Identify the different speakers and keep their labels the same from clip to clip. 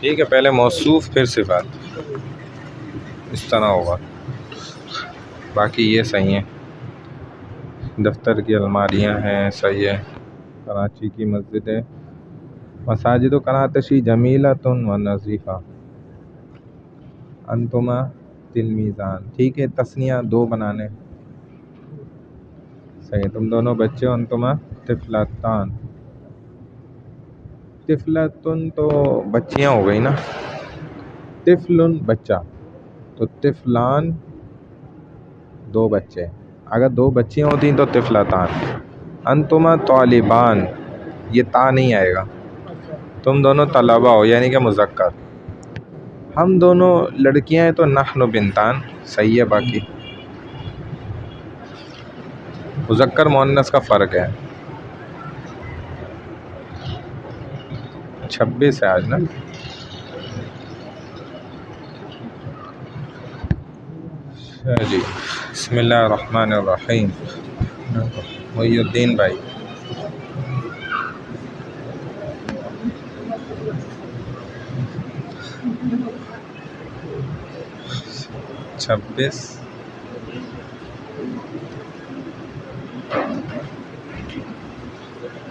Speaker 1: ठीक है, पहले मौसूफ फिर सिफ़ात, इस तरह होगा। बाकी ये सही है। दफ्तर की अलमारियाँ हैं, सही है। कराची की मस्जिद है। मसाजिद करातशी जमीलतुन व नज़ीफ़ा अंतुमा तिलमीज़ान। ठीक है, तस्निया दो बनाने, सही है। तुम दोनों बच्चे हो, अंतुमा तिफ़लतान। तिफ़लतुन तो बच्चियाँ हो गई ना, तिफ़लुन बच्चा, तो तिफ़लान दो बच्चे। अगर दो बच्चियाँ होती तो तिफ़लतान। अंतुमा तालिबान, ये ता नहीं आएगा। तुम दोनों तलबा हो, यानी कि मुज़क्कर। हम दोनों लड़कियां हैं तो नहनु बिनतान, सही है। बाकी मुज़क्कर मुअन्नस का फ़र्क है। 26 है आज ना। जी, बिस्मिल्लाहिर्रहमानिर्रहीम। मुहियुद्दीन भाई, छब्बीस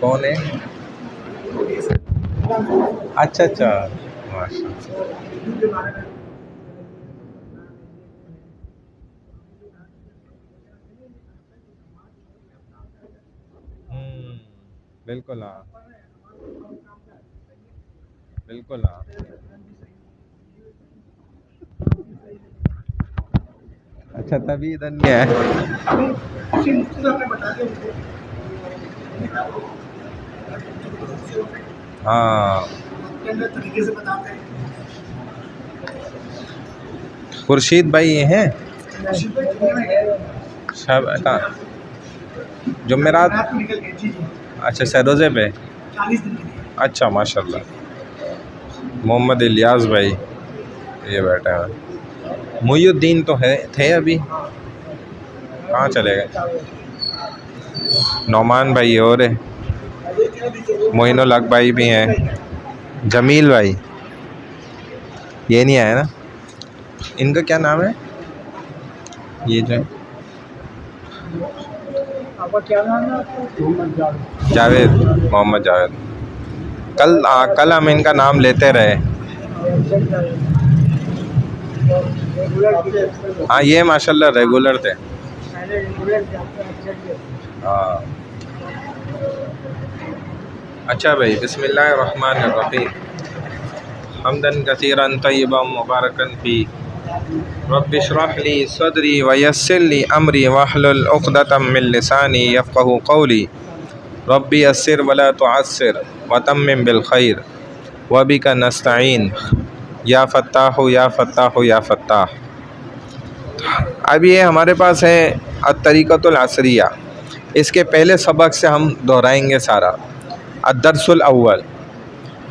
Speaker 1: कौन है? अच्छा अच्छा, माशा। बिल्कुल हाँ, बिल्कुल हाँ। अच्छा, तभी इधर नहीं है। हाँ, खुर्शीद भाई ये हैं सब कहाँ? जुमेरात। अच्छा, सरोज़े पे। अच्छा, माशाल्लाह। मोहम्मद इलियास भाई ये बैठे हैं। मुहियुद्दीन तो है, थे अभी, कहाँ चले गए? नौमान भाई और है, मोइनुल हक भाई भी हैं, जमील भाई ये नहीं आया ना। इनका क्या नाम है ये जो
Speaker 2: आपका क्या नाम है? आपका
Speaker 1: जावेद, मोहम्मद जावेद। कल हम इनका नाम लेते रहे। हाँ, ये माशाल्लाह रेगुलर थे। हाँ, अच्छा भाई, बिस्मिल्लाहिर्रहमानिर्रहीम। हम्दन कसीरन तय्यबन मुबारकन फी, रब्बि इश्रह ली सदरी व यस्सिर ली अमरी वहलुल उक़दतम मिन लिसानी यफ़क़हू क़ौली, रब्बि यस्सिर वला तुअस्सिर व तम्मिम बिल खैर व बिका नस्तईन या फ़त्ताहु या फ़त्ताहु या फ़त्ताह। अब ये हमारे पास है अत-तरीक़तुल असरिया। इसके पहले सबक से हम दोहराएंगे सारा अद-दर्सुल अव्वल,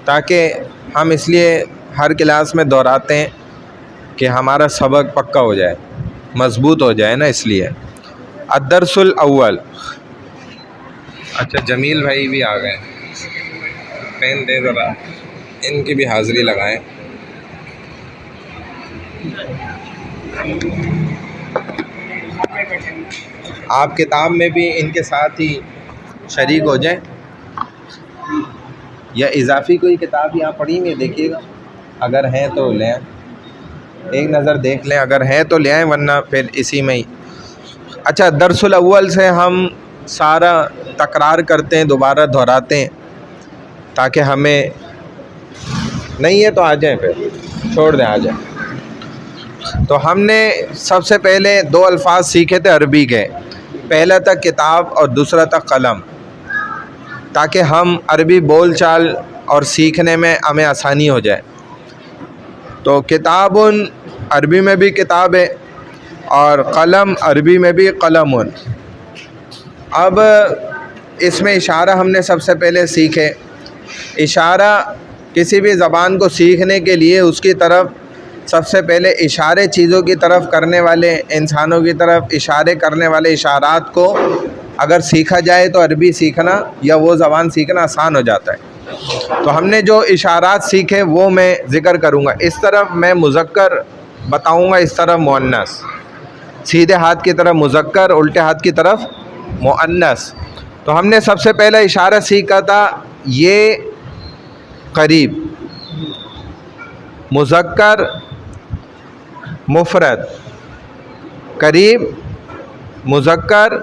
Speaker 1: ताकि हम इसलिए हर क्लास में दोहराते हैं कि हमारा सबक पक्का हो जाए, मज़बूत हो जाए ना, इसलिए अद-दर्सुल अव्वल। अच्छा, जमील भाई भी आ गए, पेन दे ज़रा, इनकी भी हाज़िरी लगाएं। आप किताब में भी इनके साथ ही शरीक हो जाएं, या इजाफ़ी कोई किताब यहाँ पढ़ी हुई देखिएगा, अगर हैं तो लें, एक नज़र देख लें, अगर है तो ले आएँ, वरना फिर इसी में ही। अच्छा, दरसुल अव्वल से हम सारा तकरार करते हैं, दोबारा दोहराते हैं, ताकि हमें नहीं है तो आ जाएं, फिर छोड़ दें, आ जाएं। तो हमने सबसे पहले दो अल्फाज सीखे थे अरबी के, पहला था किताब और दूसरा था कलम, ताकि हम अरबी बोल चाल और सीखने में हमें आसानी हो जाए। तो किताबुन अरबी में भी किताब है और कलम अरबी में भी कलमुन। अब इसमें इशारा हमने सबसे पहले सीखे। इशारा किसी भी ज़बान को सीखने के लिए उसकी तरफ सबसे पहले इशारे चीज़ों की तरफ करने वाले, इंसानों की तरफ इशारे करने वाले इशारात को अगर सीखा जाए तो अरबी सीखना या वो ज़बान सीखना आसान हो जाता है। तो हमने जो इशारात सीखे वो मैं ज़िक्र करूँगा। इस तरफ मैं मुज़क्कर बताऊँगा, इस तरफ मुअन्नस, सीधे हाथ की तरफ मुज़क्कर, उल्टे हाथ की तरफ मुअन्नस। तो हमने सबसे पहला इशारा सीखा था ये करीब, मुज़क्कर मुफ़रद, करीब मुज़क्कर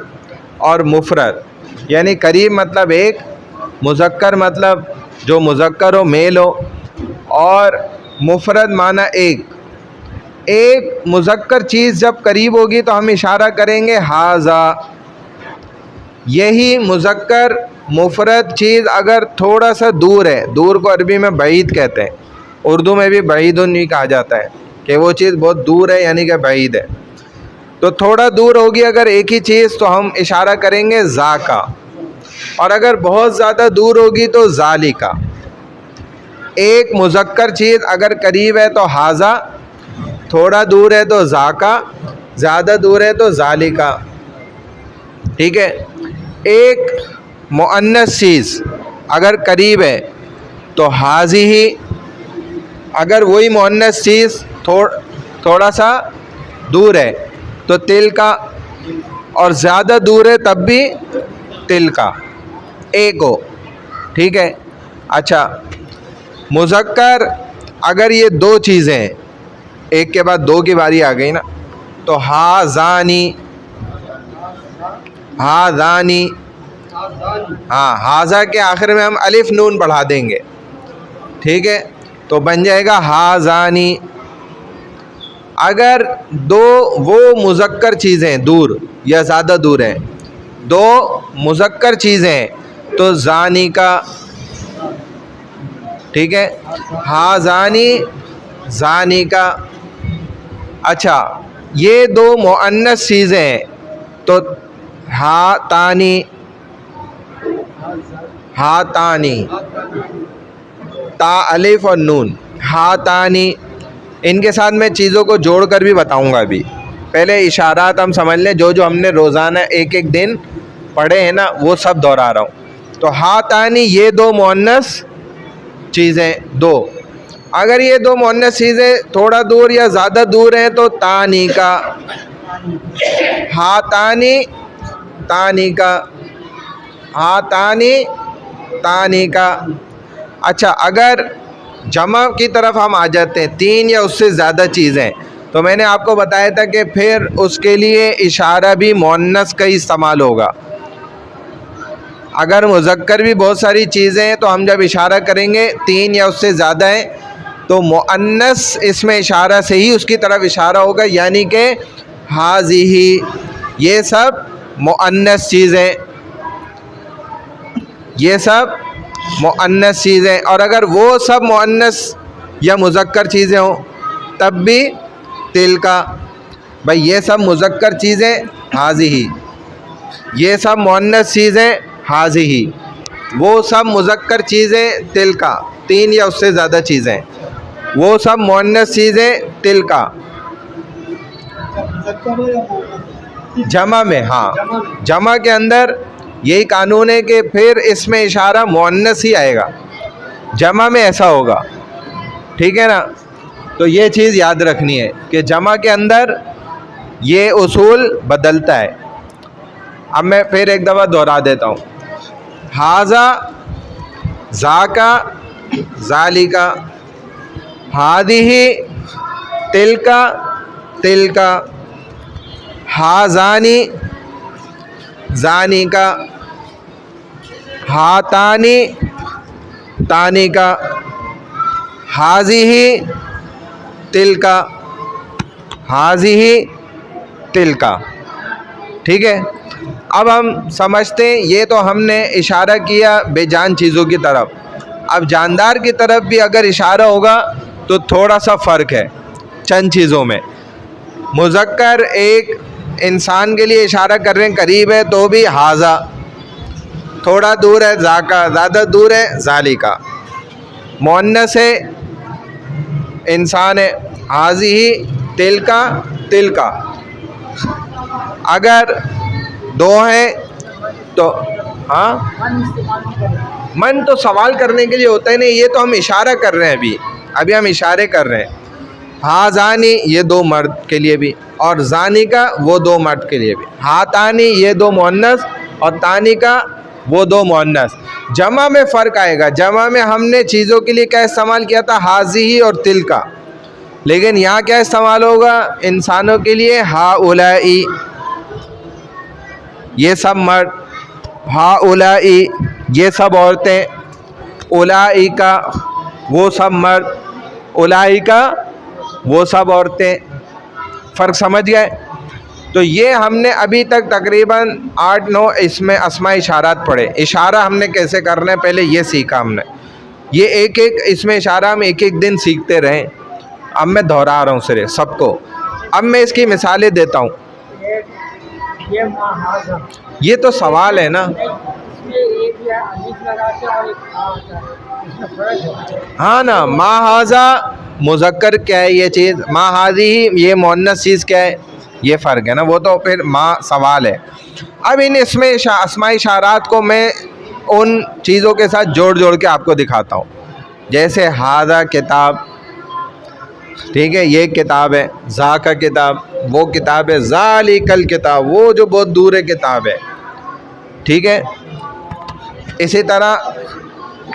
Speaker 1: और मुफ़रद, यानी करीब मतलब एक, मुज़क्कर मतलब जो मुज़क्कर हो, मेल हो, और मुफ़रद माना एक। एक मुज़क्कर चीज़ जब करीब होगी तो हम इशारा करेंगे हाज़ा। यही मुज़क्कर मुफ़रद चीज़ अगर थोड़ा सा दूर है, दूर को अरबी में बईद कहते हैं, उर्दू में भी बईदुन भी कहा जाता है कि वो चीज़ बहुत दूर है, यानी कि बईद है। तो थोड़ा दूर होगी अगर एक ही चीज़ तो हम इशारा करेंगे ज़ाका, और अगर बहुत ज़्यादा दूर होगी तो ज़ालिका। एक मुज़क्कर चीज़ अगर करीब है तो हाज़ा, थोड़ा दूर है तो ज़ाका, ज़्यादा दूर है तो ज़ालिका। ठीक है। एक मुअन्नस चीज़ अगर करीब है तो हाज़िही, अगर वही मुअन्नस चीज़ थोड़ा सा दूर है तो तिलका, और ज़्यादा दूर है तब भी तिलका, एक हो। ठीक है। अच्छा, मुज़क्कर अगर ये दो चीज़ें हैं, एक के बाद दो की बारी आ गई ना, तो हाज़ानी, हाज़ानी, हाँ, हाज़ा के आखिर में हम अलिफ नून बढ़ा देंगे। ठीक है, तो बन जाएगा हाज़ानी। अगर दो वो मुज़क्कर चीज़ें दूर या ज़्यादा दूर हैं, दो मुज़क्कर चीज़ें तो ज़ानी का। ठीक है, हाज़ानी, ज़ानी का। अच्छा, ये दो मुअन्नस चीज़ें तो हातानी, हातानी, ता अलिफ और नून, हातानी। इनके साथ मैं चीज़ों को जोड़कर भी बताऊंगा। अभी पहले इशारात हम समझ लें, जो जो हमने रोज़ाना एक एक दिन पढ़े हैं ना, वो सब दोहरा रहा हूँ। तो हातानी, ये दो मुअन्नस चीज़ें, दो। अगर ये दो मुअन्नस चीज़ें थोड़ा दूर या ज़्यादा दूर हैं तो तानी का, हातानी, तानी का, हातानी, तानी का। अच्छा, अगर जमा की तरफ हम आ जाते हैं, तीन या उससे ज़्यादा चीज़ें, तो मैंने आपको बताया था कि फिर उसके लिए इशारा भी मुअन्नस का ही इस्तेमाल होगा। अगर मुज़क्कर भी बहुत सारी चीज़ें हैं तो हम जब इशारा करेंगे तीन या उससे ज़्यादा हैं तो मुअन्नस इसमें इशारा से ही उसकी तरफ इशारा होगा, यानी कि हाज़िही, ये सब मुअन्नस चीज़ें, ये सब मुअन्नस चीज़ें। और अगर वो सब मुअन्नस या मुज़क्कर चीज़ें हों तब भी तिलका। भाई ये सब मुज़क्कर चीज़ें हाज़िही, ये सब मुअन्नस चीज़ें हाज़िही, वो सब मुज़क्कर चीज़ें तिलका, तीन या उससे ज़्यादा चीज़ें, वो सब मुअन्नस चीज़ें तिलका। जमा में, हाँ, जमा के अंदर यही कानून है कि फिर इसमें इशारा मुअन्नस ही आएगा, जमा में ऐसा होगा। ठीक है ना। तो ये चीज़ याद रखनी है कि जमा के अंदर ये उसूल बदलता है। अब मैं फिर एक दफ़ा दोहरा देता हूँ। हाज़ा, ज़ाका, ज़ालिका, हादिही, तिलका, तिलका, हाज़ानी, ज़ानी का, हातानी, तानी का, हाज़िही, तिलका, हाज़िही, तिलका। ठीक है। अब हम समझते हैं, ये तो हमने इशारा किया बेजान चीज़ों की तरफ। अब जानदार की तरफ भी अगर इशारा होगा तो थोड़ा सा फ़र्क है चंद चीज़ों में। मुज़क्कर एक इंसान के लिए इशारा कर रहे हैं, करीब है तो भी हाज़ा, थोड़ा दूर है ज़ाका, ज़्यादा दूर है ज़ालिका। मुअन्नस है, इंसान है, हाज़िही, तिलका, तिलका। अगर दो हैं तो हाँ, मन तो सवाल करने के लिए होता है नहीं, ये तो हम इशारा कर रहे हैं अभी हम इशारे कर रहे हैं। हाजानी ये दो मर्द के लिए भी, और जानी का वो दो मर्द के लिए भी। हातानी ये दो मुअन्नस और तानी का वो दो मुअन्नस। जमा में फ़र्क आएगा, जमा में हमने चीज़ों के लिए क्या इस्तेमाल किया था, हाज़िही और तिल का, लेकिन यहाँ क्या इस्तेमाल होगा इंसानों के लिए, हाउलाई ये सब मर्द, हाउलाई ये सब औरतें, उलाई का वो सब मर्द, उलाई का वो सब औरतें। फ़र्क समझ गए? तो ये हमने अभी तक तकरीबन 8-9 इसमें अस्मा इशारात पढ़े। इशारा हमने कैसे करना है पहले ये सीखा हमने, ये एक एक इसमें इशारा हम एक एक दिन सीखते रहें। अब मैं दोहरा रहा हूँ सिर्फ सबको। अब मैं इसकी मिसालें देता हूँ।
Speaker 2: ये महाजा,
Speaker 1: ये तो सवाल है ना।
Speaker 2: इसमें एक या अलिफ लगा के और एक हा होता है, इसमें फर्क है।
Speaker 1: हाँ ना, माहाजा मुज़क्कर क्या है ये चीज़, माहाजी ये मुअन्नस चीज़ क्या है, ये फ़र्क है ना। वो तो फिर माँ सवाल है। अब इन इसमें अस्मा इशारात को मैं उन चीज़ों के साथ जोड़ जोड़ के आपको दिखाता हूँ। जैसे हाजा किताब, ठीक है, ये किताब है। जा का किताब वो किताब है। ज़ालिकल किताब वो जो बहुत दूर है किताब है, ठीक है। इसी तरह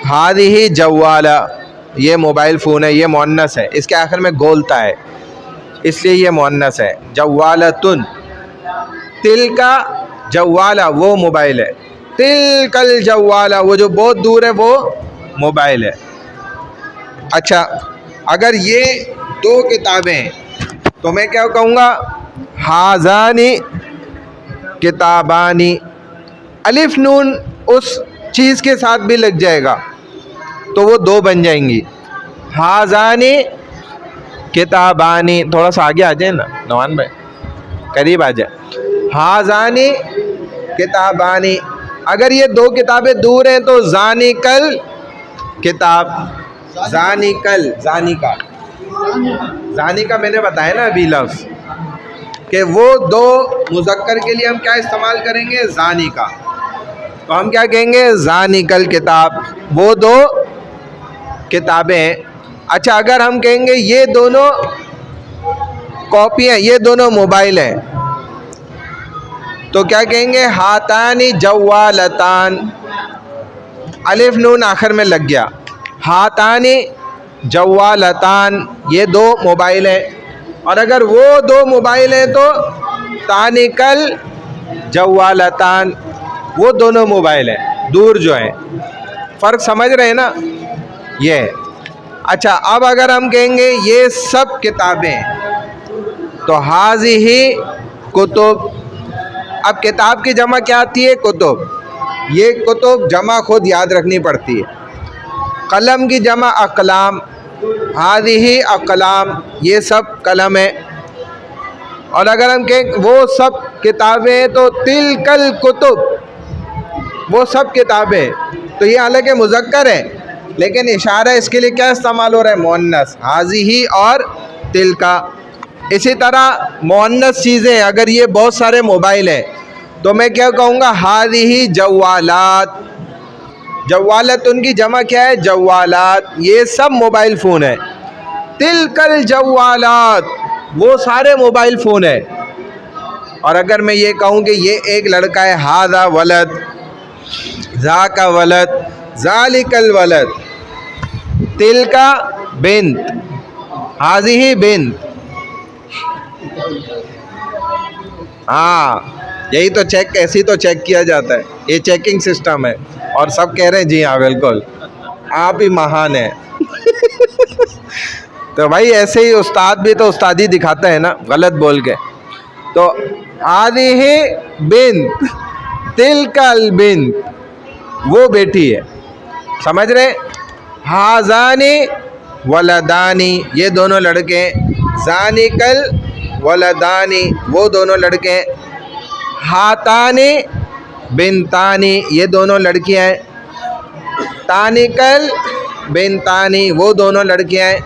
Speaker 1: हादिही जवाला ये मोबाइल फ़ोन है, ये मुअन्नस है, इसके आखिर में गोलता है इसलिए ये मुअन्नस है। जवालतुन, तिल का जवाला वो मोबाइल है। तिलकल जवाला वो जो बहुत दूर है वो मोबाइल है। अच्छा, अगर ये दो किताबें तो मैं क्या कहूँगा, हाजानी किताबानी। अलिफ नून उस चीज़ के साथ भी लग जाएगा तो वो दो बन जाएंगी। हाजानी किताबानी, थोड़ा सा आगे आ जाए ना नवान भाई, करीब आ जाए। हाजानी किताबानी, अगर ये दो किताबें दूर हैं तो जानी कल किताब, जानी कल, जानी का मैंने बताया ना अभी लफ्ज़ कि वो दो मुज़क्कर के लिए हम क्या इस्तेमाल करेंगे, जानी का। तो हम क्या कहेंगे, जानी कल किताब वो दो किताबें। अच्छा, अगर हम कहेंगे ये दोनों कॉपी हैं, ये दोनों मोबाइल हैं, तो क्या कहेंगे, हातानी जवालतान। अलिफ नून आखिर में लग गया। हातानी जवालतान ये दो मोबाइल हैं, और अगर वो दो मोबाइल हैं तो तानिकल जवालतान वो दोनों मोबाइल हैं, दूर जो हैं। फ़र्क समझ रहे हैं ना ये। अच्छा, अब अगर हम कहेंगे ये सब किताबें तो हाज़िही कुतुब। अब किताब की जमा क्या आती है, कुतुब। ये कुतुब जमा खुद याद रखनी पड़ती है। कलम की जमा अकलाम, हाज़िही अकलाम ये सब कलम है। और अगर हम कहें वो सब किताबें तो तिलकल कुतुब वो सब किताबें, तो ये हालांकि मुज़क्कर है लेकिन इशारा इसके लिए क्या इस्तेमाल हो रहा है, मुअन्नस, हाज़िही और तिल का। इसी तरह मुअन्नस चीज़ें, अगर ये बहुत सारे मोबाइल हैं तो मैं क्या कहूँगा, हाज़िही जवालात। जवालत उनकी जमा क्या है, जवालात ये सब मोबाइल फ़ोन है। तिलकल जवालात वो सारे मोबाइल फ़ोन है। और अगर मैं ये कहूँ कि ये एक लड़का है, हाज़ा वलद, जा का वलद, ज़ालिकल वलद, तिल का बिन्त, हाज़िही बिन्त। हाँ, यही तो चेक, ऐसी तो चेक किया जाता है, ये चेकिंग सिस्टम है। और सब कह रहे हैं जी हाँ बिल्कुल, आप ही महान हैं। तो भाई ऐसे ही उस्ताद भी तो उस्तादी दिखाता है ना गलत बोल के। तो हाज़िही बिन्त, तिलकल बिन्त वो बेटी है, समझ रहे। हाज़ानी वलदानी ये दोनों लड़के, ज़ानिकल वलदानी वो दोनों लड़के, हातानी बिनतानी ये दोनों लड़कियाँ हैं, तानिकल बिनतानी वो दोनों लड़कियाँ हैं।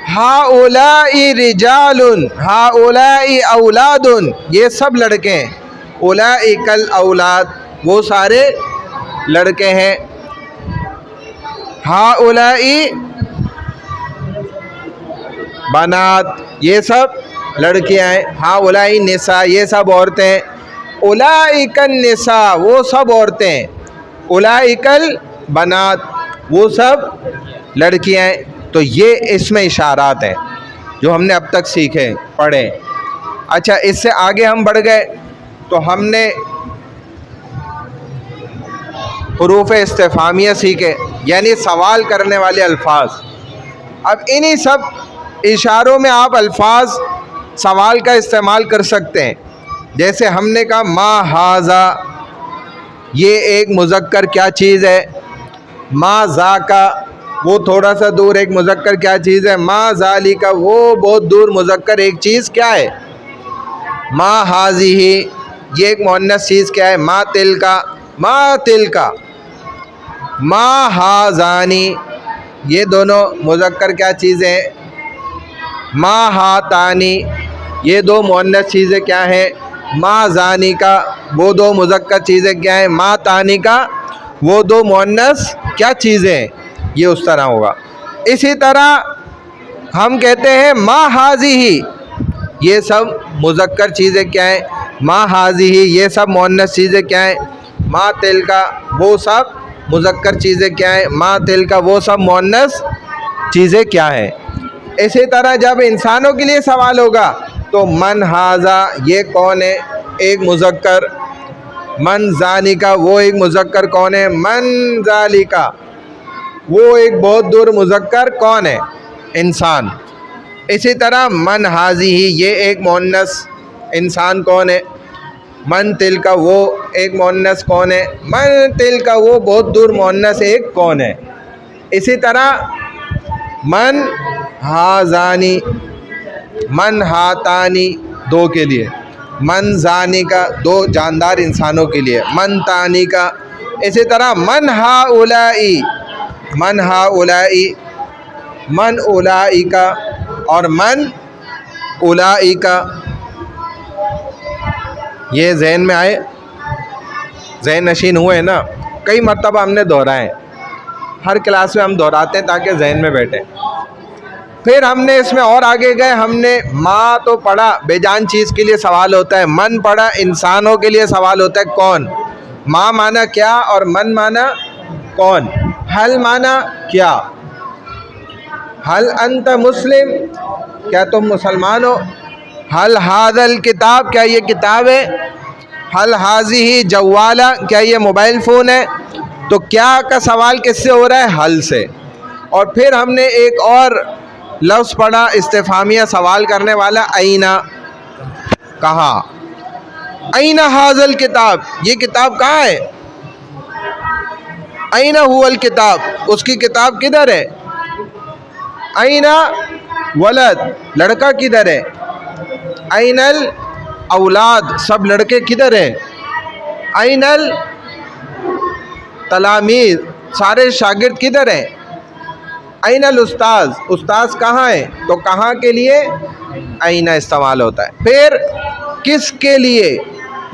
Speaker 1: हाउलाई रिजालुन, हाउलाई औलादुन ये सब लड़के हैं। उलाइकल औलाद वो सारे लड़के हैं। हाउलाई बनात, ये सब लड़कियां हैं। हाउलाई निसा, ये सब औरतें। उलाइकन निसा, वो सब औरतें। उलाइकल बनात, वो सब लड़कियां हैं। तो ये इसमें इशारात हैं जो हमने अब तक सीखे पढ़े। अच्छा, इससे आगे हम बढ़ गए तो हमने हुरूफ इस्तिफ़ामिया सीखे, यानी सवाल करने वाले अल्फाज। अब इन्हीं सब इशारों में आप अल्फाज सवाल का इस्तेमाल कर सकते हैं। जैसे हमने कहा मा हाजा, ये एक मुज़क्कर क्या चीज़ है। मा ज़ाका, वो थोड़ा सा दूर एक मुज़क्कर क्या चीज़ है। मा ज़ालिका, वो बहुत दूर मुज़क्कर एक चीज़ क्या है। मा हाज़िही, ये एक मुअन्नस चीज़ क्या है। मा तिलका, मा तिलका। मा हाज़ानी, ये दोनों मुज़क्कर क्या चीज़ें हैं। मा हातानी, ये दो मुअन्नस चीज़ें क्या हैं। मा ज़ानी का, वो दो मुज़क्कर चीज़ें क्या हैं। मा तानी का, वो दो मुअन्नस क्या चीज़ें हैं। ये उस तरह होगा। इसी तरह हम कहते हैं मा हाज़िही, ये सब मुज़क्कर चीज़ें क्या हैं। मा हाज़िही, ये सब मुअन्नस चीज़ें क्या हैं। मा तिलका, वो सब मुज़क्कर चीज़ें क्या हैं। मा तिलका, वो सब मुअन्नस चीज़ें क्या हैं। इसी तरह जब इंसानों के लिए सवाल होगा तो मन हाजा, ये कौन है, एक मुज़क्कर। मन ज़ानिका, वो एक मुज़क्कर कौन है। मन ज़ालिका, वो एक बहुत दूर मुज़क्कर कौन है, इंसान। इसी तरह मन हाज़िही, ये एक मुअन्नस इंसान कौन है। मन तिलका, वो एक मुअन्नस कौन है। मन तिलका, वो बहुत दूर मुअन्नस एक कौन है। इसी तरह मन हाज़ानी, मन हातानी, दो के लिए। मन ज़ानी का, दो जानदार इंसानों के लिए। मन तानी का। इसी तरह मन हाउलाई, मन हाउलाई, मन उलाई का और मन उलाई का। ये जहन में आए, जहन नशीन हुए ना। कई मरतबा हमने दोहराए, हर क्लास में हम दोहराते हैं ताकि जहन में बैठे। फिर हमने इसमें और आगे गए, हमने माँ तो पढ़ा, बेजान चीज़ के लिए सवाल होता है। मन पढ़ा, इंसानों के लिए सवाल होता है कौन। माँ माना क्या और मन माना कौन। हल माना क्या। हल अंत मुस्लिम, क्या तुम मुसलमान हो। हल हादल किताब, क्या ये किताब है। हल हाज़िही जवाला, क्या ये मोबाइल फ़ोन है। तो क्या का सवाल किससे हो रहा है, हल से। और फिर हमने एक और लफ्ज़ पढ़ा इस्तिफ़ामिया सवाल करने वाला, आईना, कहाँ। आईना हाज़ल किताब, ये किताब कहाँ है। आईना हुवल किताब, उसकी किताब किधर है। आईना वलद, लड़का किधर है। आइनल औलाद, सब लड़के किधर हैं। आइनल तलामीज़, सारे शागिर्द किधर हैं। आइनल उस्ताज, उस्ताज कहाँ है। तो कहाँ के लिए आईना इस्तेमाल होता है। फिर किसके लिए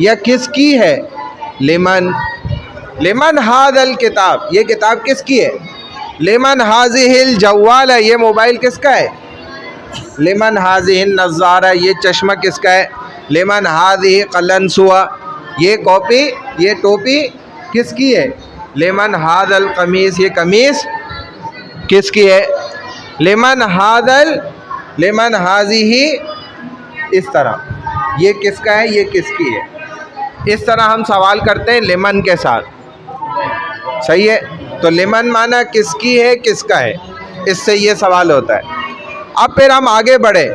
Speaker 1: या किसकी है, लिमन। लिमन हादल किताब, ये किताब किसकी है। लिमन हाज़िहिल जवाल, ये मोबाइल किसका है। लिमन हाज़िहिन नज़ारा, ये चश्मा किसका है। लिमन हाज़िही क़लंसुआ, ये कॉपी, ये टोपी किसकी है। लिमन हादल कमीज़, ये कमीज़ किसकी है। लिमन हादल, लिमन हाज़िही, इस तरह ये किसका है, ये किसकी है। इस तरह हम सवाल करते हैं लिमन के साथ, सही है। तो लिमन माना किसकी है, किसका है, इससे ये सवाल होता है। अब फिर हम आगे बढ़े,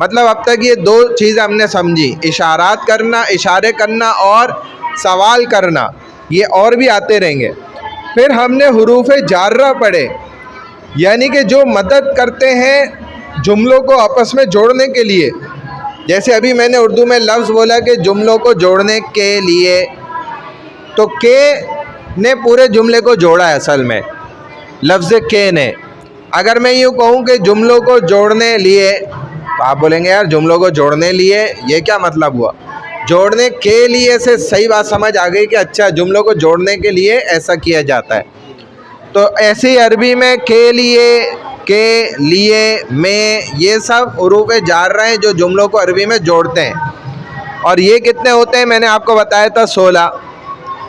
Speaker 1: मतलब अब तक ये दो चीज़ें हमने समझी, इशारात करना, इशारे करना और सवाल करना, ये और भी आते रहेंगे। फिर हमने हुरूफ जार्रा पढ़े, यानी कि जो मदद करते हैं जुमलों को आपस में जोड़ने के लिए। जैसे अभी मैंने उर्दू में लफ्ज़ बोला कि जुमलों को जोड़ने के लिए, तो के ने पूरे जुमले को जोड़ा है असल में, लफ्ज़ के ने। अगर मैं यूँ कहूँ कि जुमलों को जोड़ने लिए, तो आप बोलेंगे यार जुमलों को जोड़ने लिए ये क्या मतलब हुआ। जोड़ने के लिए से सही बात समझ आ गई कि अच्छा जुमलों को जोड़ने के लिए ऐसा किया जाता है। तो ऐसी अरबी में के लिए, में, ये सब हुरूफ जार्रा हैं जो जुमलों को अरबी में जोड़ते हैं। और ये कितने होते हैं मैंने आपको बताया था 16।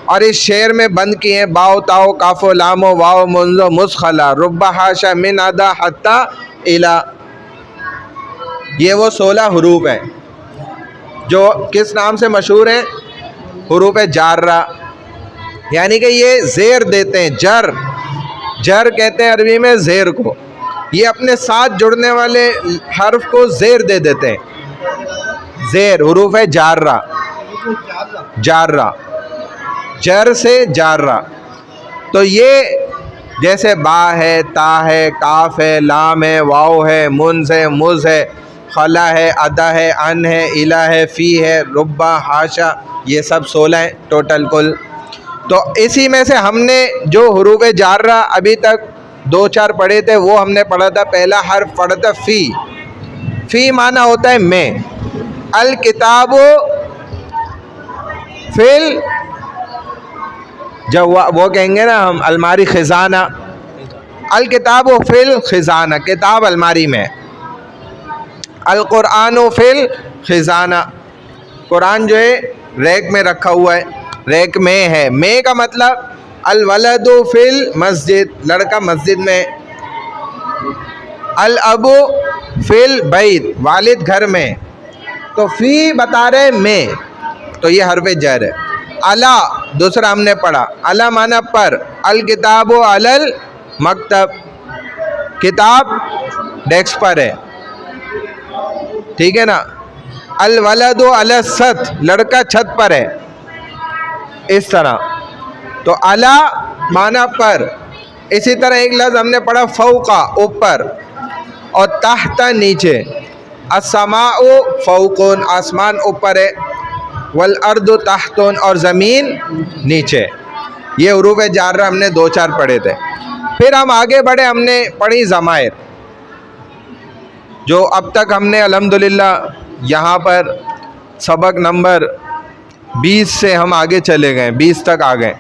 Speaker 1: और इस शेर में बंद किए हैं बाओ ताओ काफो लामो वाओ मुंजो मुस्खला रुब्बा हाशा मिन अदा हत्ता इला। ये वो 16 हुरूफ हैं जो किस नाम से मशहूर हैं? हुरूफ जार्रा। यानी कि ये ज़ेर देते हैं, जर कहते हैं अरबी में ज़ेर को। ये अपने साथ जुड़ने वाले हर्फ को ज़ेर दे देते हैं। ज़ेर हुरूफ जार्रा, जार्रा, जर से जार्रा। तो ये जैसे बा है, ता है, काफ है, लाम है, वाव है, मुंज है, मुज है, खला है, अदा है, अन है, इला है, फ़ी है, रुब्बा, हाशा, ये सब 16 हैं टोटल कुल। तो इसी में से हमने जो हुरूफ जार्रा अभी तक 2-4 पढ़े थे वो हमने पढ़ा था। पहला हर्फ पढ़ा था फ़ी। फ़ी माना होता है में। अल किताबो फिल, जब वो कहेंगे ना हम अलमारी ख़ज़ाना, अल किताबो फिल ख़ज़ाना, किताब अलमारी में। अल क़ुरआनो फिल ख़ज़ाना, कुरान जो है रैक में रखा हुआ है, रैक में है। में का मतलब अल वलदु फिल मस्जिद, लड़का मस्जिद में। अल अबु फिल बैत, वालिद घर में। तो फ़ी बता रहे में, तो ये हर्फ जर है। अला दूसरा हमने पढ़ा, अला माना पर। अल किताबो अलल मकतब, किताब डेस्क पर है, ठीक है ना। अल वलदु अला सत, लड़का छत पर है, इस तरह। तो अला माना पर। इसी तरह एक लफ्ज़ हमने पढ़ा फ़ौका, ऊपर, और तहता नीचे। अस्समाउ फ़ौकुन, आसमान ऊपर है, वल अर्दु तहतुन, और ज़मीन नीचे। ये हुरूफ जार्रा हमने 2-4 पढ़े थे। फिर हम आगे बढ़े, हमने पढ़ी ज़मायर, जो अब तक हमने अल्हम्दुलिल्लाह यहाँ पर सबक नंबर 20 से हम आगे चले गए, 20 तक आ गए,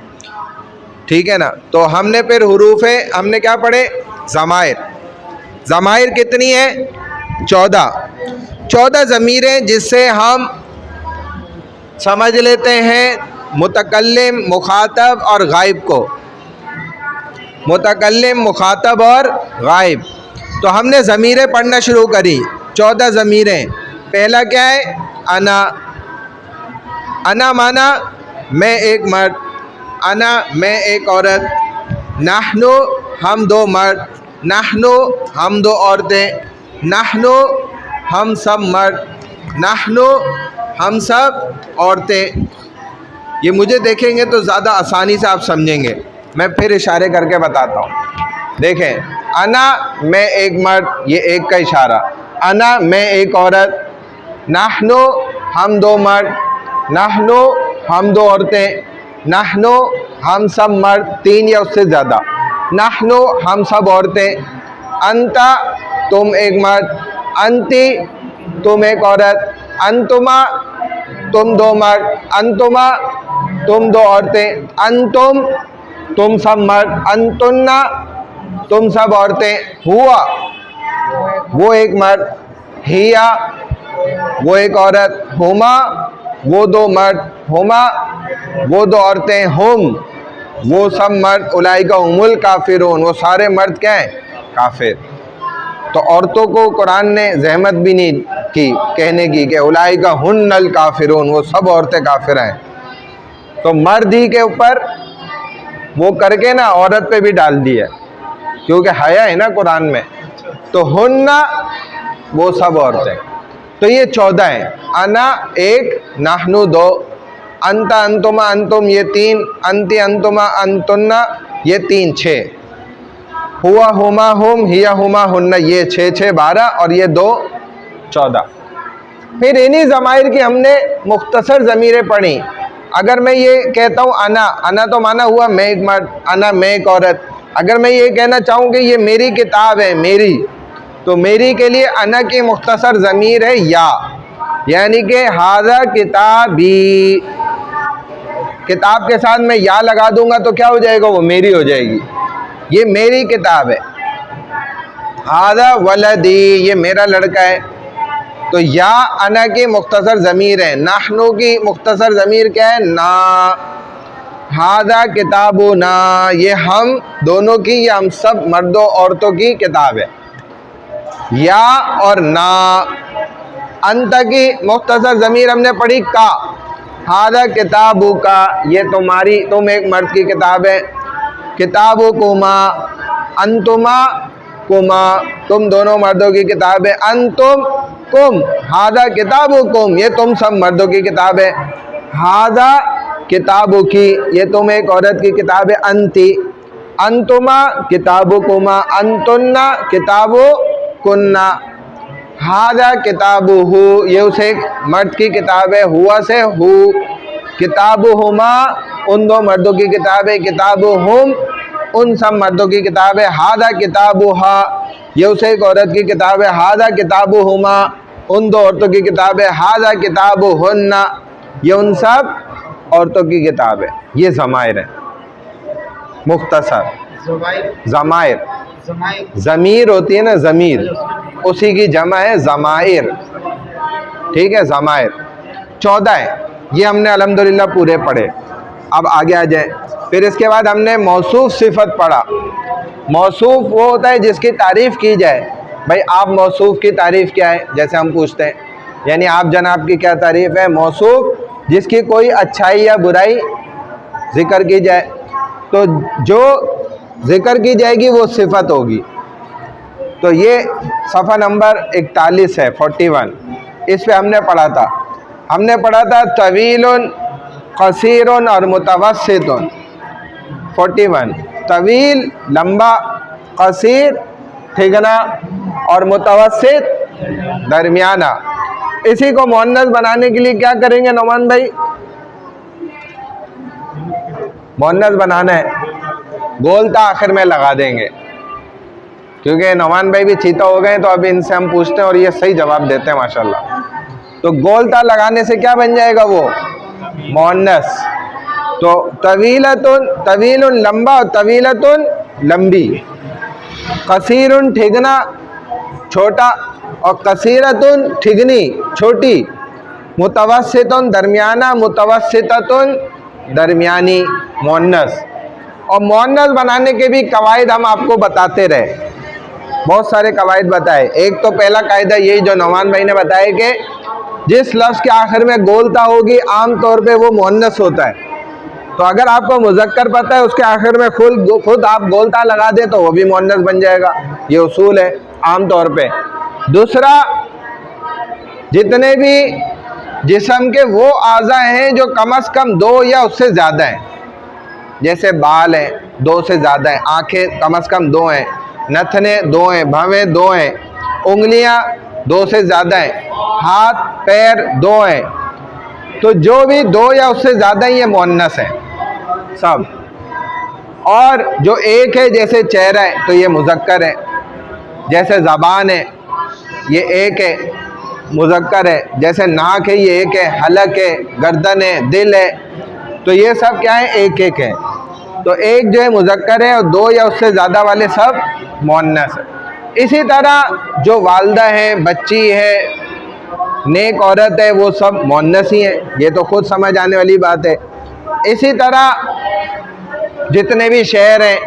Speaker 1: ठीक है ना। तो हमने फिर हुरूफ हमने क्या पढ़े? ज़मायर। ज़मायर कितनी है? 14 ज़मीरें, जिससे हम समझ लेते हैं मुतकल्लिम, मुखातब और गायब को। मुतकल्लिम, मुखातब और गायब। तो हमने ज़मीरें पढ़ना शुरू करी, 14 ज़मीरें। पहला क्या है? अना। अना माना मैं एक मर्द, अना मैं एक औरत, नाहनु हम 2 मर्द, नाहनु हम 2 औरतें, नाहनु हम सब मर्द, नाहनु हम सब औरतें। ये मुझे देखेंगे तो ज़्यादा आसानी से आप समझेंगे, मैं फिर इशारे करके बताता हूँ। देखें, अना मैं एक मर्द, ये एक का इशारा। अना मैं एक औरत, नाहनु हम 2 मर्द, नाहनु हम 2 औरतें, नाहनु हम सब मर्द, 3 या उससे ज़्यादा, नाहनु हम सब औरतें, अंता तुम एक मर्द, अंती तुम एक औरत, अंतुमा तुम 2 मर्द, अंतुमा तुम 2 औरतें, अंतुम तुम सब मर्द, अंतुन्ना तुम सब औरतें, हुआ वो एक मर्द, हिया वो एक औरत, हुमा वो 2 मर्द, हुमा वो 2 औरतें, हुम वो सब मर्द, उलाइका हुमुल काफिरून वो सारे मर्द क्या हैं? काफिर। तो औरतों को कुरान ने जहमत भी नहीं की कहने की कि उलाइका हुन्नल काफिरून वो सब औरतें काफिर हैं। तो मर्द ही के ऊपर वो करके ना औरत पे भी डाल दिया, क्योंकि हया है ना कुरान में। तो हुन्ना वो सब औरतें। तो ये 14 हैं। अना 1, नाहनु 2, अंता अंतुमा अंतुम ये 3, अंति अंतुमा अंतुन्ना ये 3, 6, हुआ हुमा हुम हिया हुमा हुन्ना ये 6, 6 12, और ये 2 14। फिर इन्हीं ज़मायर की हमने मुख्तसर ज़मीरें पढ़ी। अगर मैं ये कहता हूँ अना, अना तो माना हुआ मैं एक मर्द, अना मैं एक औरत। अगर मैं ये कहना चाहूँ कि ये मेरी किताब है, मेरी, तो मेरी के लिए अना की मुख्तसर ज़मीर है या, यानी कि हाज़ा किताबी। किताब के साथ मैं या लगा दूंगा तो क्या हो जाएगा? वो मेरी हो जाएगी। ये मेरी किताब है। हादा वलदी, ये मेरा लड़का है। तो या अना की मुख्तसर ज़मीर है, नहनु की मुख्तसर ज़मीर क्या है? ना। हादा किताबु ना, ये हम दोनों की, ये हम सब मर्दों औरतों की किताब है। या और ना। अंत की मुख्तसर ज़मीर हमने पढ़ी का। हादा किताबु का, ये तुम्हारी, तुम एक मर्द की किताब है। किताबु कुमा, अंतुमा कुमा, तुम दोनों मर्दों की किताब है। अंतुम कुम, हादा किताबु कुम, ये तुम सब मर्दों की किताब है। हादा किताबु की, ये तुम एक औरत की किताब है। अंति, अंतुमा किताबु कुमा, अंतुन्ना किताबु कुन्ना। हादा किताबु हु, ये उसे एक मर्द की किताब है। हुआ से हु। किताबु हुमा, उन दो मर्दों की किताब है। किताबु हुम, उन सब मर्दों की किताब है। हादा किताबु हा, ये उसे एक औरत की किताब है। हादा किताबु हुमा, उन दो औरतों की किताब है। हादा किताबु हुन्ना, ये उन सब औरतों की किताब है। ये ज़माइर है, मुख्तसर ज़माइर। ज़मीर होती है ना, ज़मीर, उसी की जमा है ज़माइर। ठीक है, ज़माइर 14 है। ये हमने अल्हम्दुलिल्लाह पूरे पढ़े। अब आगे आ जाए। फिर इसके बाद हमने मौसूफ सिफत पढ़ा। मौसूफ वो होता है जिसकी तारीफ़ की जाए। भाई आप मौसूफ की तारीफ़ क्या है, जैसे हम पूछते हैं, यानी आप जनाब की क्या तारीफ़ है? मौसूफ जिसकी कोई अच्छाई या बुराई ज़िक्र की जाए। तो जो ज़िक्र की जाएगी वो सिफत होगी। तो ये सफ़ा नंबर 41 है, 41। इस पे हमने पढ़ा था। हमने पढ़ा था तवीलुन, कसीरुन और मुतवस्सितुन। 41 तवील लंबा, कसीर ठिगना और मुतवस्सित दरमियाना। इसी को मुअन्नस बनाने के लिए क्या करेंगे नौमान भाई? मुअन्नस बनाना है, गोलता आखिर में लगा देंगे, क्योंकि नौमान भाई भी चीता हो गए तो अब इनसे हम पूछते हैं और ये सही जवाब देते हैं माशाल्लाह। तो गोलता लगाने से क्या बन जाएगा? वो मुअन्नस। तो तवीलतुन, तवीलुन लंबा और तवीलतुन लंबी। कसीरुन ठिगना छोटा और कसीरतुन ठिगनी छोटी। मुतवस्सितुन दरमियाना, मुतवस्सिततुन दरमियानी, मुअन्नस। और मुअन्नस बनाने के भी कवायद हम आपको बताते रहे, बहुत सारे कवायद बताए। एक तो पहला कायदा यही जो नौमान भाई ने बताया कि जिस लफ्ज़ के आखिर में गोलता होगी आम तौर पे वो मुअन्नस होता है। तो अगर आपको मुज़क्कर पता है उसके आखिर में खुद आप गोलता लगा दे तो वो भी मुअन्नस बन जाएगा। ये उसूल है आम तौर पे। दूसरा, जितने भी जिस्म के वो आज़ा हैं जो कम अज़ कम 2 या उससे ज़्यादा हैं, जैसे बाल हैं 2 से ज़्यादा हैं, आँखें कम अज़ कम 2 हैं, नथने 2 हैं, भवें 2 हैं, उंगलियां 2 से ज़्यादा हैं, हाथ पैर 2 हैं। तो जो भी 2 या उससे ज़्यादा ही ये मुअन्नस है सब। और जो एक है, जैसे चेहरा है तो ये मुज़क्कर है, जैसे ज़बान है ये एक है, मुज़क्कर है, जैसे नाक है ये एक है, हलक है, गर्दन है, दिल है, तो ये सब क्या है? एक एक है। तो एक जो है मुज़क्कर है और 2 या उससे ज़्यादा वाले सब मुअन्नस है। इसी तरह जो वालदा है, बच्ची है, नेक औरत है, वो सब मुअन्नस ही है। ये तो खुद समझ आने वाली बात है। इसी तरह जितने भी शहर हैं,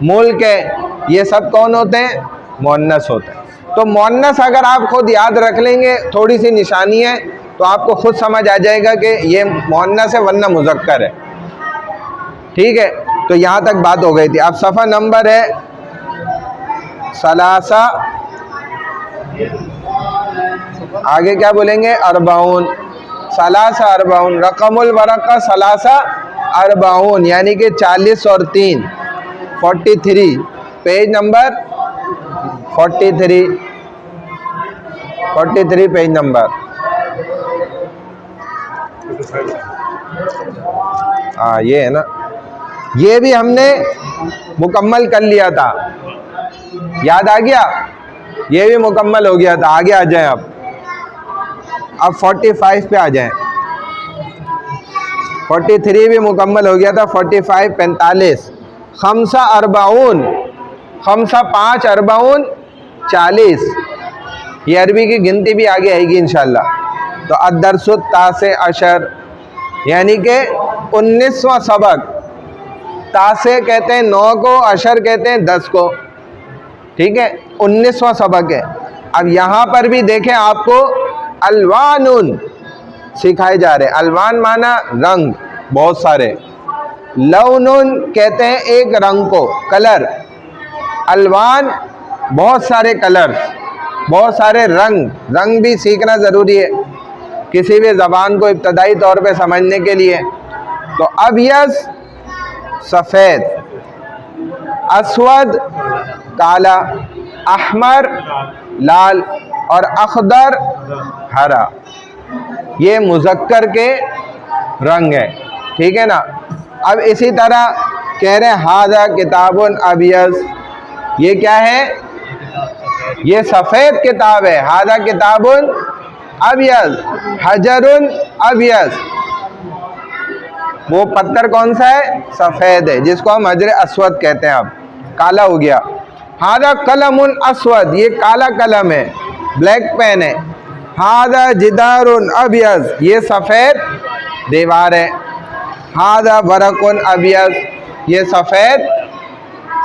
Speaker 1: मुल्क है, ये सब कौन होते हैं? मुअन्नस होते हैं। तो मुअन्नस अगर आप खुद याद रख लेंगे, थोड़ी सी निशानी है, तो आपको खुद समझ आ जाएगा कि ये मुअन्नस है वरना मुज़क्कर है। ठीक है, तो यहाँ तक बात हो गई थी। अब सफ़ा नंबर है सलासा, आगे क्या बोलेंगे? अरबाउन। सलासा अरबाउन, रकमुल वरक़ा सलासा अरबाउन, यानी कि 40 और 3 43। Page number 43 page number. हाँ ये है ना, ये भी हमने मुकम्मल कर लिया था, याद आ गया? ये भी मुकम्मल हो गया था। आगे आ जाएं अब 45 पे आ जाएं। 43 भी मुकम्मल हो गया था। 45 45 खमसा अरबाउन, खमसा 5 अर्बाउन 40, ये अरबी की गिनती भी आगे आएगी इंशाल्लाह। तो अदरसुत तासे अशर यानी कि 19वां सबक। तासे कहते हैं 9 को, अशर कहते हैं 10 को, ठीक है, 19वां सबक है। अब यहाँ पर भी देखें आपको अलवानुन सिखाए जा रहे हैं। अलवान माना रंग, बहुत सारे। लौनुन कहते हैं एक रंग को, कलर। अलवान बहुत सारे कलर, बहुत सारे रंग। रंग भी सीखना ज़रूरी है किसी भी ज़बान को इब्तदाई तौर पे समझने के लिए। तो अबयज़ सफ़ेद, अस्वद काला, अहमर लाल और अखदर हरा, ये मुज़क्कर के रंग है, ठीक है ना। अब इसी तरह कह रहे हैं हादा किताबुन अबयज़, ये क्या है, ये सफ़ेद किताब है। हादा किताबुन अबयज़, हजरुन अबयज़, वो पत्थर कौन सा है, सफ़ेद है, जिसको हम हजर अस्वद कहते हैं। अब काला हो गया। हादा कलमुन अस्वद, ये काला कलम है, ब्लैक पेन है। हादा जिदारुन अबयज़, ये सफ़ेद दीवार है। हादा वरकुन अबयज़, ये सफ़ेद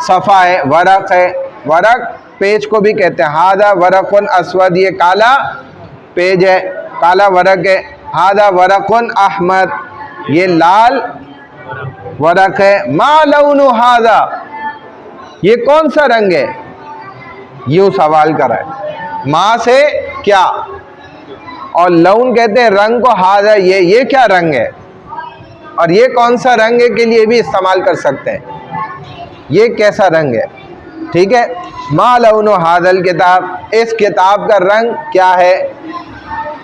Speaker 1: सफ़ा है, वरक है। वरक पेज को भी कहते हैं। हादा वरकुन अस्वद, ये काला पेज है, काला वरक है। हादा वरकुन अहमद, ये लाल वरक है। मा लौनु हादा, ये कौन सा रंग है, यूँ सवाल करा है। माँ से क्या, और लौन कहते हैं रंग को। हादा, ये क्या रंग है, और ये कौन सा रंग है के लिए भी इस्तेमाल कर सकते हैं, ये कैसा रंग है, ठीक है। मा लौनु हादल किताब, इस किताब का रंग क्या है।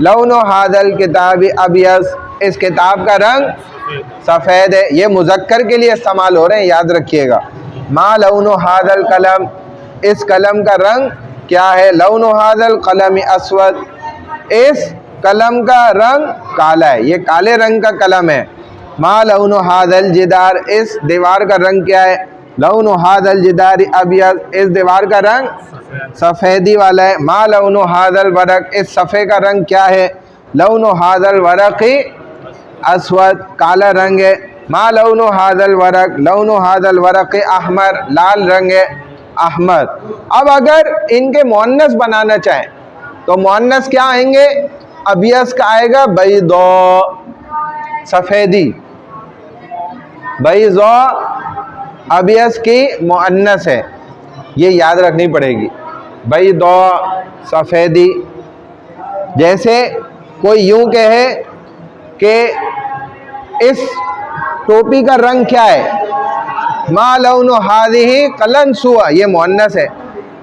Speaker 1: लौनु हादल किताब अबयज़, इस किताब का रंग सफ़ेद है। ये मुज़क्कर के लिए इस्तेमाल हो रहे हैं, याद रखिएगा। मा लौनु हादल कलम, इस कलम का रंग क्या है। लौनु हादल कलम अस्वद, इस कलम का रंग काला है, ये काले रंग का कलम है। मा लौनु हादल जिदार, इस दीवार का रंग क्या है। लौनु हादल जिदार अबयज़, इस दीवार का रंग सफ़ेदी वाला है। मा लौनु हादल वरक, इस सफ़े का रंग क्या है। लौनु हादल वरक़ी अस्वद, काला रंग है। मा लौनु हादल वरक, लौनु हादल वरक़ी अहमर, लाल रंग है, अहमद। अब अगर इनके मुअन्नस बनाना चाहें तो मुअन्नस क्या आएंगे, अबयज़ का आएगा बैदो, सफ़ेदी। बैदो अबयज़ की मुअन्नस है, ये याद रखनी पड़ेगी। बैदो सफ़ेदी। जैसे कोई यूं कहे कि इस टोपी का रंग क्या है। मा लौनु हादिही कलनसुआ, ये मुअन्नस है।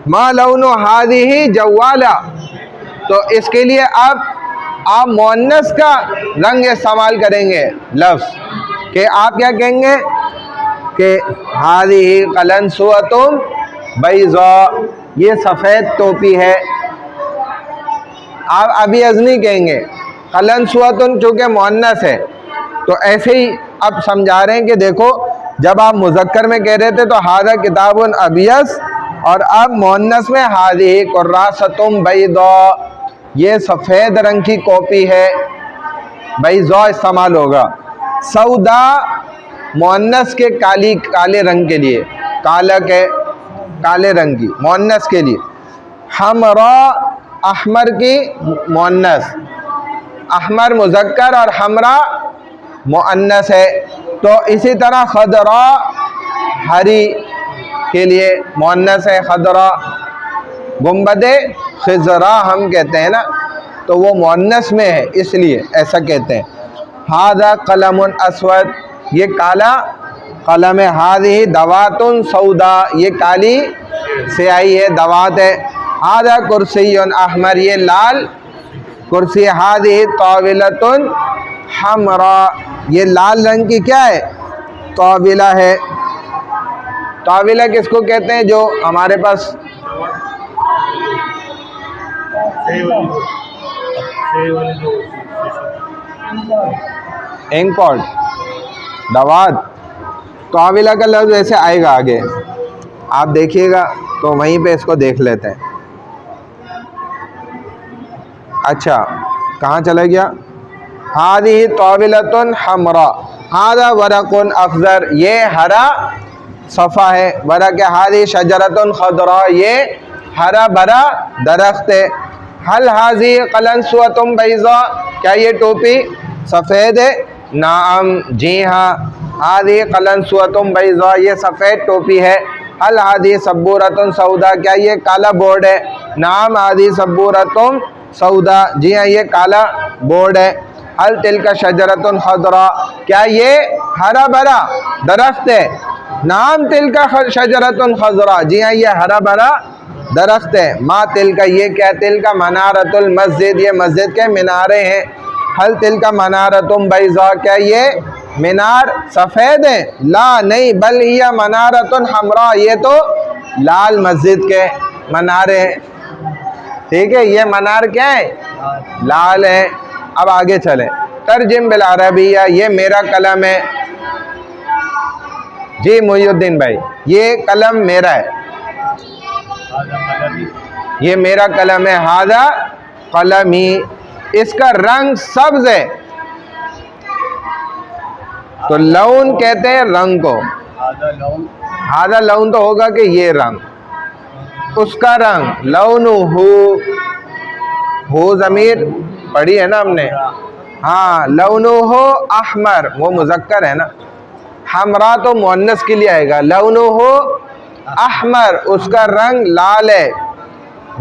Speaker 1: मा लौनु हादिही जवाला, तो इसके लिए आप मुअन्नस का रंग इस्तेमाल करेंगे लफ्ज़ कि आप क्या कहेंगे कि हादिही कलनसुअतुम बैज़ा, ये सफ़ेद टोपी है। आप अबयज़ नहीं कहेंगे, कलनसुअतुन चूँकि मुअन्नस है। तो ऐसे ही अब समझा रहे हैं कि देखो, जब आप मुज़क्कर में कह रहे थे तो हादा किताबुन अबयज़, और अब मुअन्नस में हादिही कुर्रासतुम बैदा, ये सफ़ेद रंग की कॉपी है, बैज़ा इस्तेमाल होगा। सौदा मुअन्नस के काले रंग के लिए, कालक है काले रंग की, मुअन्नस के लिए। हमरा अहमर की मुअन्नस, अहमर मुज़क्कर और हमरा मुअन्नस है। तो इसी तरह खदरा हरी के लिए मुअन्नस है, खदरा। गुंबदे खिजरा हम कहते हैं ना, तो वो मुअन्नस में है, इसलिए ऐसा कहते हैं। हादा कलमुन अस्वद, ये काला कलम है। हादिही दवातुन सौदा, ये काली स्याही है, दवात है। हादा कुर्सियुन अहमर, ये लाल कुर्सी। हादिही ताविलतुन हमरा, ये लाल रंग की क्या है, ताविला है। ताविला किसको कहते हैं, जो हमारे पास इंक पॉट, दवात। ताविला का लफ्ज़ ऐसे आएगा आगे। आप देखिएगा तो वहीं पे इसको देख लेते हैं। अच्छा, कहाँ चला गया? हादिही ताविलतुन हमरा, हादा वरकुन अखज़र, ये हरा सफ़ा है। वरक हादी शजरतुन खदरा, ये हरा भरा दरख्त है। हल हाजी कलनसुअतुम बैज़ा, क्या ये टोपी सफ़ेद है? नाम, जी हाँ। हादी कलनसुअतुम बैज़ा, ये सफ़ेद टोपी है। हल हादी सबूरतुन सऊदा, क्या ये काला बोर्ड है? नाम, हादी सबूरतुम सऊदा, जी हाँ ये काला बोर्ड है। हल तिलका शजरतुन खदरा, क्या ये हरा भरा दरख्त है? नाम, तिलका शजरतुन खदरा, जी हाँ ये हरा भरा दरख्त है। मा तिलका, ये क्या? तिलका मनारतुल मस्जिद, ये मस्जिद के मीनारे हैं। हल तिलका मनारतुम बैज़ा, क्या ये मीनार सफ़ेद है? ला, नहीं, बल हिया मनारतुन हमरा, ये तो लाल मस्जिद के मनारे हैं। ठीक है, ये मनार क्या है? लाल है। अब आगे चले। तर्जिम बिल अरबिया, ये मेरा कलम है। जी मुहिउद्दीन भाई, ये कलम मेरा है, ये मेरा कलम है। हादा कलमी, इसका रंग सब्ज है। तो लौन कहते हैं रंग को। हादा लौन तो होगा कि ये रंग, उसका रंग। लौनु हो ज़मीर पढ़ी है ना हमने? हाँ, लौनु हो अहमर, वो मुज़क्कर है ना। हमरा तो मुअन्नस के लिए आएगा। लौनु हो अहमर, उसका रंग लाल है।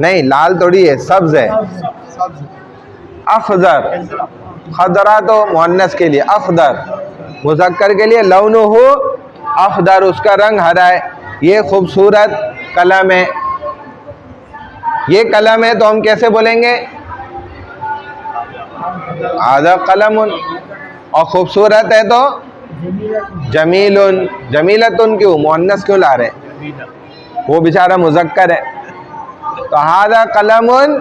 Speaker 1: नहीं, लाल थोड़ी है, सब्ज है। अखदर, खदरा तो मुअन्नस के लिए, अखदर मुज़क्कर के लिए। लौनु हो अखदर, उसका रंग हरा है। ये खूबसूरत कलम है। ये कलम है तो हम कैसे बोलेंगे? आधा कलमुन। और खूबसूरत है तो जमीलुन। जमीलतुन क्यों मुअन्नस क्यों ला रहे? वो बेचारा मुज़क्कर है। तो हादा कलमुन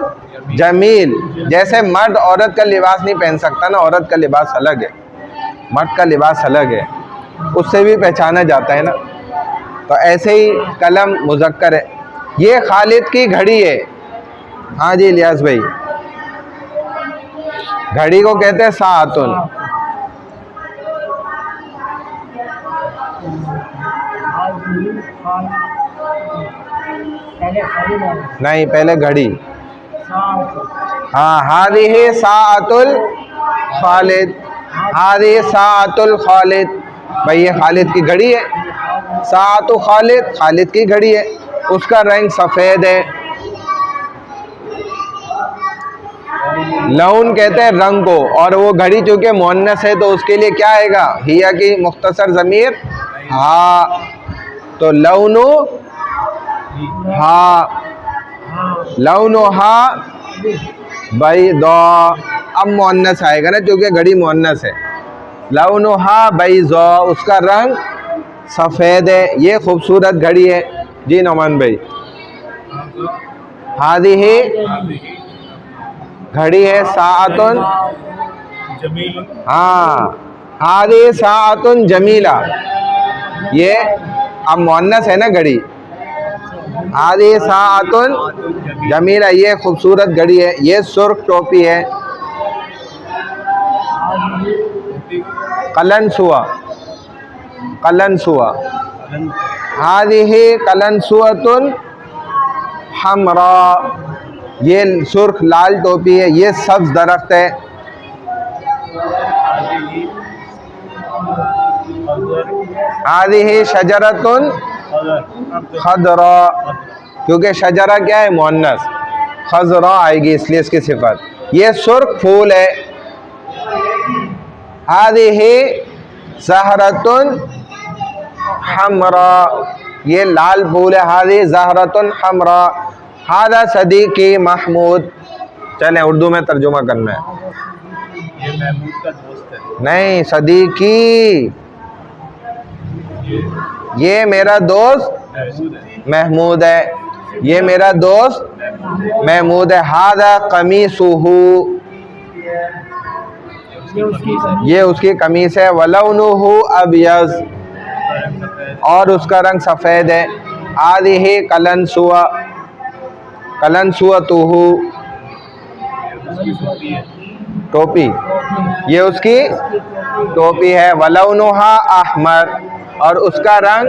Speaker 1: जमील। जैसे मर्द औरत का लिबास नहीं पहन सकता ना, औरत का लिबास अलग है, मर्द का लिबास अलग है, उससे भी पहचाना जाता है ना। तो ऐसे ही कलम मुज़क्कर है। ये खालिद की घड़ी है। हाँ जी इलियास भाई, घड़ी को कहते हैं साअतुन। नहीं, पहले घड़ी। हाँ, हादिही साअतुल खालिद, हादिही साअतुल खालिद, भाई ये खालिद की घड़ी है। साअतु खालिद, खालिद की घड़ी है, उसका रंग सफ़ेद है। लौन कहते हैं रंग को, और वो घड़ी चूँकि मुअन्नस है तो उसके लिए क्या आएगा? हिया की मुख्तसर ज़मीर हा, तो लौनु हा, लौनु हा बैदा। अब मुअन्नस आएगा ना, क्योंकि घड़ी मुअन्नस है। लौनु हा बैदा, उसका रंग सफ़ेद है। ये खूबसूरत घड़ी है। जी नौमान भाई, हादिही घड़ी है साअतुन, हाँ, हादिही साअतुन जमीला, ये अब मुअन्नस है ना घड़ी। हादिही साअतुन जमीला, ये खूबसूरत घड़ी है। ये सुर्ख टोपी है। कलनसुआ, कलनसुआ, हादिही कलनसुअतुन हमरा, ये सुर्ख लाल टोपी है। ये सब्ज दरख्त है। हादिही शजरतुन खदरा, क्योंकि शजरा क्या है? मुअन्नस, खजरा आएगी इसलिए इसकी सिफत। ये सुर्ख फूल है। हादिही ज़हरतुन हमरा, ये लाल फूल है। हादिही ज़हरतुन हमरा। हादा सदीकी महमूद, चलें उर्दू में तर्जुमा करना है।
Speaker 3: ये महमूद का दोस्त है।
Speaker 1: नहीं, सदीकी, ये मेरा दोस्त महमूद है। ये मेरा दोस्त महमूद है। हादा कमीसुहु, ये उसकी कमीज है। वलौनुहु अबयज़, और उसका रंग सफ़ेद है। आदिही कलनसुआ कलनसुअतुहु, टोपी, ये उसकी टोपी है। वलौनुहा अहमर, और उसका रंग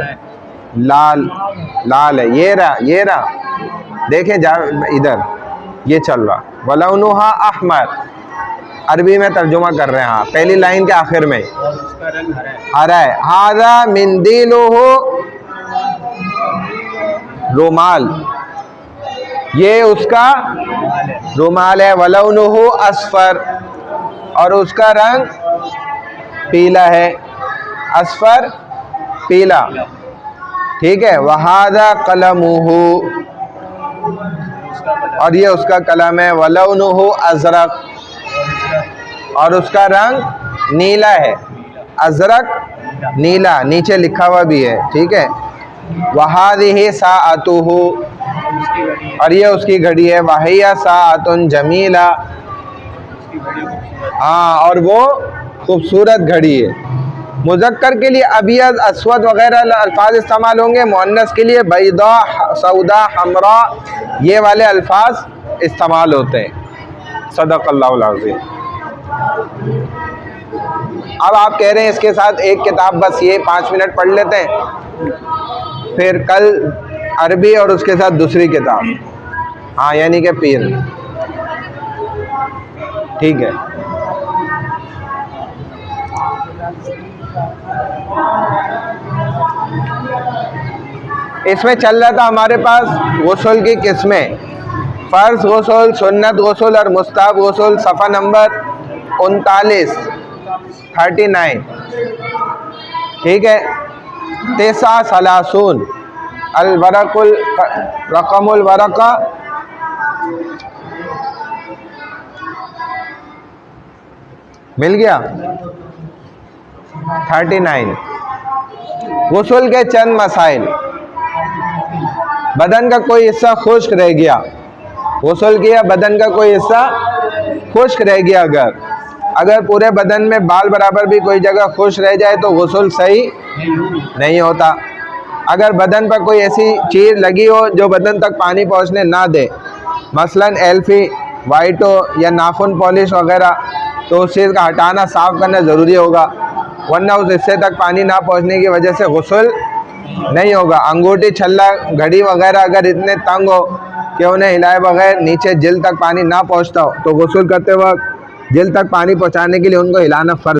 Speaker 1: लाल लाल है। ये रहा देखें जा इधर, ये चल रहा। वलौनुहा अहमर, अरबी में तर्जुमा कर रहे हैं। हाँ, पहली लाइन के आखिर में,
Speaker 3: और उसका रंग हरा है।
Speaker 1: हरा है। हादा मिंदीलुहु, रुमाल, ये उसका रुमाल है। वलौनुहु अस्फर, और उसका रंग पीला है। अस्फर, पीला, ठीक है। वहादा कलमुहु, और ये उसका कलम है। वलौनुहु अजरक, और उसका रंग नीला है। अजरक, नीला, नीचे लिखा हुआ भी है, ठीक है। वहादिही साअतुहु, और ये उसकी घड़ी है। वहिया साअतुन जमीला, हाँ, और वो खूबसूरत घड़ी है। मुज़क्कर के लिए अबियद, अस्वद वगैरह अल्फाज इस्तेमाल होंगे। मुअन्नस के लिए बैदा, सऊदा, हमरा, ये वाले अल्फाज इस्तेमाल होते हैं। सदक़ल्लाहुल अज़ीम। अब आप कह रहे हैं इसके साथ एक किताब बस ये 5 मिनट पढ़ लेते हैं, फिर कल अरबी और उसके साथ दूसरी किताब, हाँ, यानी कि पीर, ठीक है। इसमें चल रहा था हमारे पास गुस्ल की किस्में, फ़र्ज़ गुस्ल, सुन्नत गुस्ल और मुस्ताहब गुस्ल। सफ़ा नंबर 39, ठीक है। तेसा सलासून, अलवरकुल रकमुल वरका, मिल गया। 39 गुस्ल के चंद मसाइल। बदन का कोई हिस्सा खुश्क रह गया, गुस्ल किया, बदन का कोई हिस्सा खुश्क रह गया, अगर पूरे बदन में बाल बराबर भी कोई जगह खुश्क रह जाए तो गुस्ल सही नहीं होता। अगर बदन पर कोई ऐसी चीज़ लगी हो जो बदन तक पानी पहुंचने ना दे, मसलन एल्फी, वाइटो या नाखून पॉलिश वगैरह, तो उस चीज़ का हटाना, साफ़ करना ज़रूरी होगा, वरना उस हिस्से तक पानी ना पहुंचने की वजह से गुस्ल नहीं होगा। अंगूठी, छल्ला, घड़ी वगैरह अगर इतने तंग हो कि उन्हें हिलाए बगैर नीचे जिल्द तक पानी ना पहुंचता हो, तो गुस्ल करते वक्त जिल्द तक पानी पहुंचाने के लिए उनको हिलाना फ़र्ज़